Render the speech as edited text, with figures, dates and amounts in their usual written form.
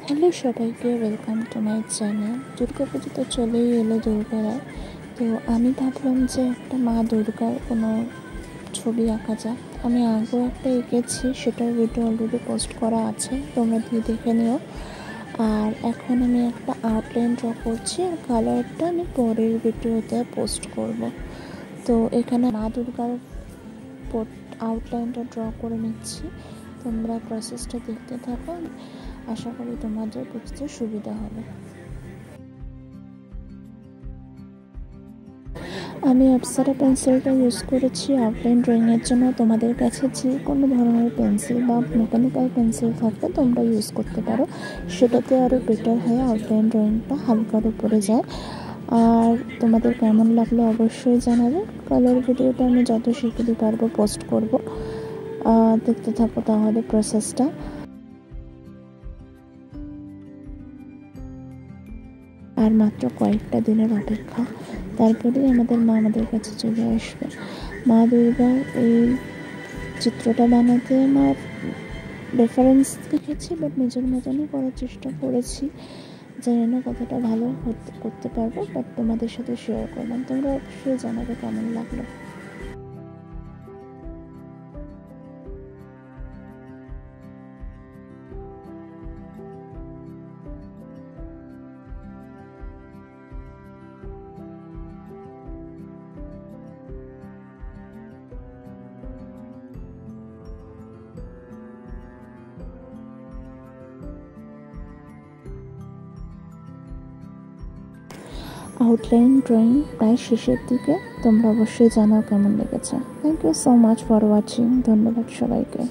Hello সবাইকে, welcome to my channel. Durga পুজো তো চলেই এলো দুর্গারা। তো আমি ভাবলাম যে একটা মা দুর্গার কোনো ছবি আঁকা যাক। আমি আগেও একটা এঁকেছি, সেটার ভিডিও অলরেডি পোস্ট করা আছে, তোমরা দিয়ে দেখে নিও। আর এখন আমি একটা আউটলাইন ড্র করছি, আর কালারটা আমি পরের ভিডিওতে পোস্ট করব। তো এখানে মা দুর্গার আউটলাইনটা ড্র করে নিচ্ছি। তোমরা প্রসেসটা দেখতে থাকো, আশা করি তোমাদের বুঝতে সুবিধা হবে। আমি অপ্সরা পেন্সিলটা ইউজ করেছি আউটলাইন ড্রয়িংয়ের জন্য। তোমাদের কাছে যে কোনো ধরনের পেন্সিল বা মেকানিক্যাল পেন্সিল থাকলে তোমরা ইউজ করতে পারো, সেটাতে আরও বেটার হয়, আউটলাইন ড্রয়িংটা হালকার উপরে যায়। আর তোমাদের কেমন লাগলো অবশ্যই জানাবে। কালার ভিডিওটা আমি যত শিখতে পারবো পোস্ট করব, দেখতে থাকো তাহলে প্রসেসটা। আর মাত্র কয়েকটা দিনের অপেক্ষা, তারপরেই আমাদের মা আমাদের কাছে চলে আসবে। মা দুর্গার এই চিত্রটা বানাতে আমার রেফারেন্স দেখেছি, বাট নিজের মতনই করার চেষ্টা করেছি। জানি না কতটা ভালো করতে পারবো, বাট তোমাদের সাথে শেয়ার করলাম। তোমরা অবশ্যই জানাবে কেমন লাগলো। আউটলাইন ড্রয়িং প্রায় শেষের দিকে, তোমরা অবশ্যই জানাও কেমন লেগেছে। Thank you so much for watching. ধন্যবাদ সবাইকে।